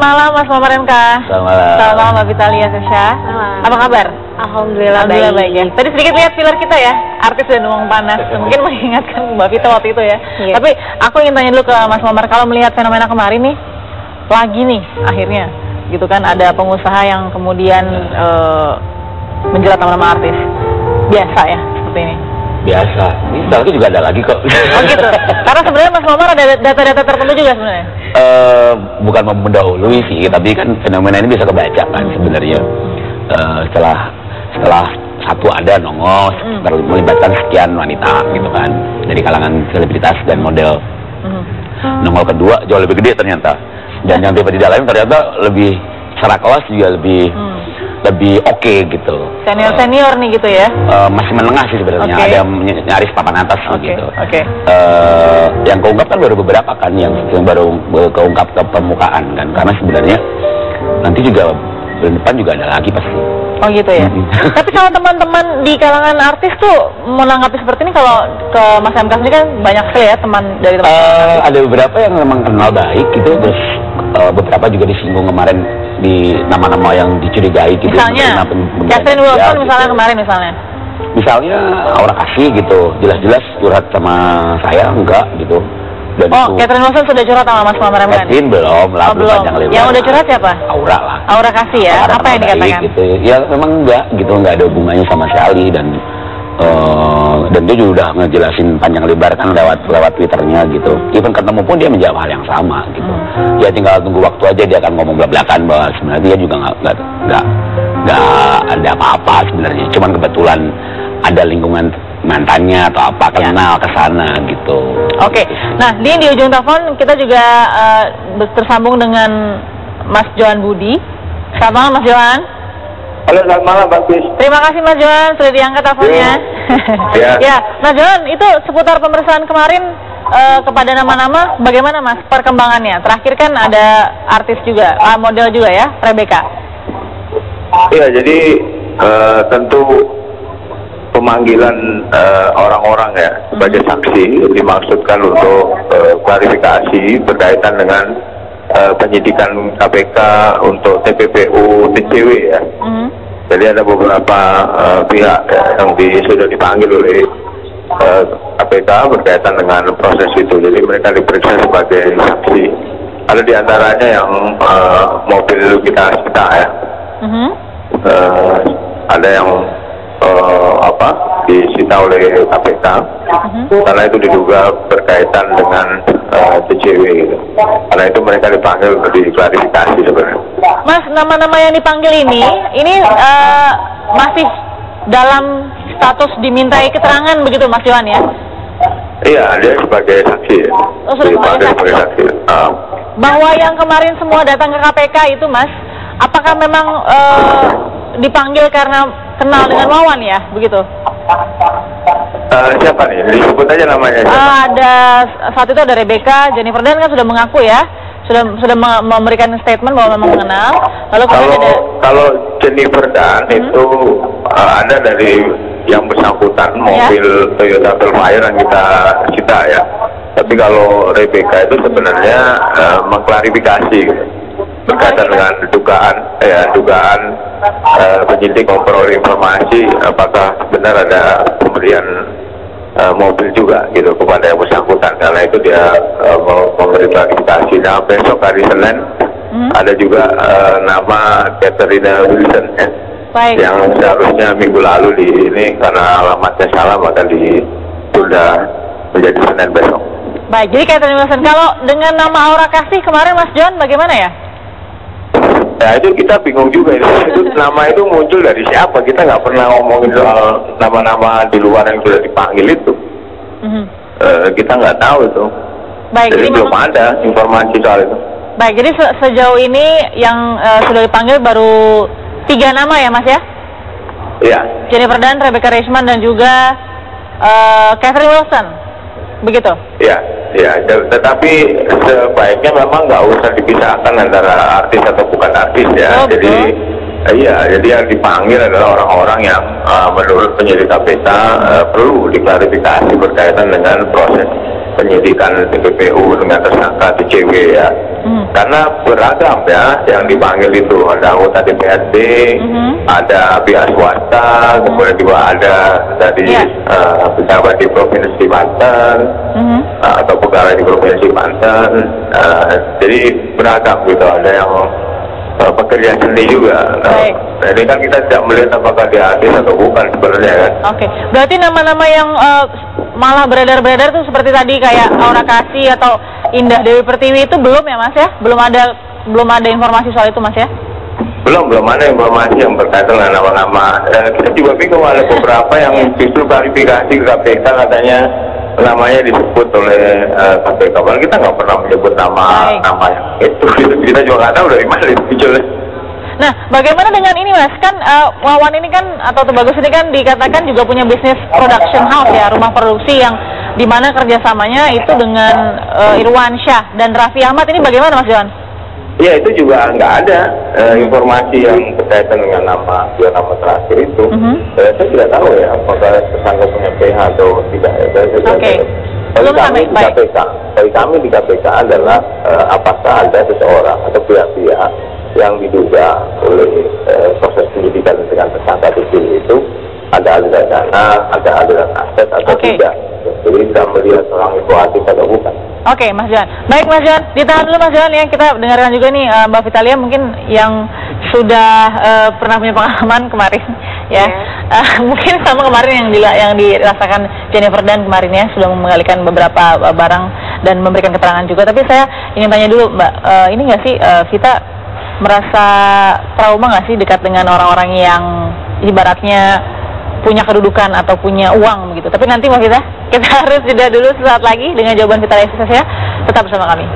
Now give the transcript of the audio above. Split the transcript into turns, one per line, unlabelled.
malam Mas Muhammad MK.
Selamat malam.
Selamat malam Mbak Vitalia Sesha. Apa kabar?
Alhamdulillah
baik ya. Tadi sedikit lihat filler kita ya, artis dan uang panas. Mungkin mengingatkan Mbak Vita waktu itu ya.
Iya.
Tapi aku ingin tanya dulu ke Mas Muhammad, kalau melihat fenomena kemarin nih, lagi nih akhirnya gitu kan, ada pengusaha yang kemudian menjerat nama-nama artis. Biasa ya seperti ini.
Biasa. Ini setelah itu juga ada lagi kok.
Oh gitu. Karena sebenarnya Mas Muhammad ada data-data tertentu juga sebenarnya.
Bukan mendahului sih, tapi kan fenomena ini bisa kebaca kan sebenarnya. Setelah satu ada nongol, melibatkan sekian wanita gitu kan, dari kalangan selebritas dan model. Nongol kedua jauh lebih gede ternyata, dan yang tiba di dalamnya ternyata lebih secara kelas juga lebih oke gitu.
Senior nih gitu ya?
Masih menengah sih sebenarnya, ada yang nyaris papan atas gitu. Yang keungkap kan baru beberapa kan, yang baru keungkap ke permukaan kan, karena sebenarnya nanti juga bulan depan juga ada lagi pasti.
Oh gitu ya. Tapi kalau teman-teman di kalangan artis tuh menanggapi seperti ini, kalau ke Mas MK sendiri kan banyak sekali ya teman dari teman.
Ada beberapa yang memang kenal baik gitu, terus beberapa juga disinggung kemarin di nama-nama yang dicurigai gitu.
Misalnya Catherine Wilson misalnya gitu. Kemarin misalnya Aura Kasih gitu, jelas-jelas curhat sama saya enggak gitu. Dan Catherine Wilson sudah curhat sama Mas Muhammad MK?
Catherine belum,
belum. Yang udah curhat siapa?
Aura lah.
Aura Kasih ya? Apa yang dikatakan?
Gitu. Ya memang enggak gitu, enggak ada hubungannya sama sekali, dan dia juga udah ngejelasin panjang lebar kan lewat Twitternya gitu. Even ketemu pun dia menjawab hal yang sama gitu. Ya tinggal tunggu waktu aja, dia akan ngomong belak-belakan bahwa sebenarnya dia juga nggak ada apa-apa sebenarnya. Cuman kebetulan ada lingkungan mantannya atau apa, kenal ke sana gitu.
Oke. Nah, di ujung telepon kita juga tersambung dengan Mas Johan Budi. Selamat malam Mas Johan.
Halo, selamat malam Pak Bis.
Terima kasih Mas Johan sudah diangkat teleponnya. Ya, Mas Johan, itu seputar pemeriksaan kemarin kepada nama-nama, bagaimana Mas perkembangannya? Terakhir kan ada artis juga, model juga ya, Rebecca.
Iya, jadi tentu pemanggilan orang-orang ya sebagai saksi dimaksudkan untuk klarifikasi berkaitan dengan penyidikan KPK untuk TPPU TCW ya. Jadi ada beberapa pihak yang sudah dipanggil oleh KPK berkaitan dengan proses itu. Jadi mereka diperiksa sebagai saksi. Ada diantaranya yang mobil kita ya. Ada yang disita oleh KPK karena itu diduga berkaitan dengan TCW gitu. Karena itu mereka dipanggil untuk diklarifikasi sebenarnya.
Mas, nama-nama yang dipanggil ini masih dalam status dimintai keterangan begitu Mas Johan ya?
Iya, dia sebagai saksi ya.
Sebagai saksi. Bahwa yang kemarin semua datang ke KPK itu Mas, apakah memang dipanggil karena kenal dengan Wawan ya, begitu?
Siapa nih? Disebut aja namanya.
Saat itu ada Rebecca, Jennifer Dan kan sudah mengaku ya, sudah memberikan statement bahwa memang mengenal. Lalu
kalau Jennifer Dan itu ada dari yang bersangkutan mobil Toyota Velfire yang kita cita ya. Tapi kalau Rebecca itu sebenarnya mengklarifikasi gitu, berkaitan dengan dugaan penyidik memperoleh informasi apakah benar ada pemberian mobil juga gitu kepada yang bersangkutan, karena itu dia memberi klarifikasi. Nah, besok hari Senin ada juga nama Catherine Wilson ya. Yang seharusnya minggu lalu ini karena alamatnya salah maka ditunda menjadi Senin besok.
Baik, jadi Catherine Wilson. Kalau dengan nama Aura Kasih kemarin Mas John bagaimana ya?
Ya itu kita bingung juga itu nama itu muncul dari siapa, kita nggak pernah ngomongin soal nama-nama di luar yang sudah dipanggil itu. Kita nggak tahu itu.
Baik,
jadi belum ada informasi soal itu.
Baik, jadi sejauh ini yang sudah dipanggil baru 3 nama ya Mas ya?
Iya.
Jennifer Dan, Rebecca Reisman dan juga Catherine Wilson, begitu?
Iya. Ya, tetapi sebaiknya memang nggak usah dipisahkan antara artis atau bukan artis ya. Jadi yang dipanggil adalah orang-orang yang menurut penyidik KPK perlu diklarifikasi berkaitan dengan proses penyidikan TPPU dengan tersangka TCW ya. Karena beragam ya yang dipanggil itu, ada anggota DPRD, ada pihak swasta, kemudian juga ada dari pejabat di Provinsi Banten atau pegawai di Provinsi Banten. Jadi beragam gitu, ada yang pekerja seni juga. Nah, ini kan kita tidak melihat apakah dia artis atau bukan sebenarnya kan.
Oke, berarti nama-nama yang malah beredar-beredar tuh seperti tadi kayak Aura Kasih atau Indah Dewi Pertiwi itu belum ya Mas ya? Belum ada informasi soal itu Mas ya?
Belum ada informasi yang berkaitan dengan nama-nama. Kita juga bingung, ada beberapa yang justru klarifikasi ke KPK katanya namanya disebut oleh KPK. Padahal kita nggak pernah menyebut nama itu. Kita juga nggak tahu dari mana itu munculnya.
Nah, bagaimana dengan ini Mas? Kan Wawan ini kan atau Tubagus ini kan dikatakan juga punya bisnis production house ya, rumah produksi yang dimana kerjasamanya itu dengan Irwan Syah dan Raffi Ahmad. Ini bagaimana Mas Johan?
Ya, itu juga nggak ada informasi yang berkaitan dengan nama terakhir itu. Saya tidak tahu ya apakah tersangka punya PH atau tidak. Bagi kami di KPK adalah apakah ada seseorang atau pihak-pihak yang diduga oleh proses penyidikan dengan tersangka itu ada aliran dana, ada aliran aset atau tidak. Jadi kita melihat orang itu aktif atau bukan.
Oke, Mas Johan. Baik Mas Johan, ditahan dulu Mas Johan ya. Kita dengarkan juga nih Mbak Vitalia mungkin yang sudah pernah punya pengalaman kemarin ya. Mungkin sama kemarin yang dirasakan Jennifer Dan kemarin ya, sudah mengalihkan beberapa barang dan memberikan keterangan juga. Tapi saya ingin tanya dulu Mbak, ini nggak sih Vita merasa trauma nggak sih dekat dengan orang-orang yang ibaratnya punya kedudukan atau punya uang begitu? Tapi nanti Mbak Vita, kita harus jeda dulu sesaat lagi dengan jawaban Vitalia ya. Tetap bersama kami.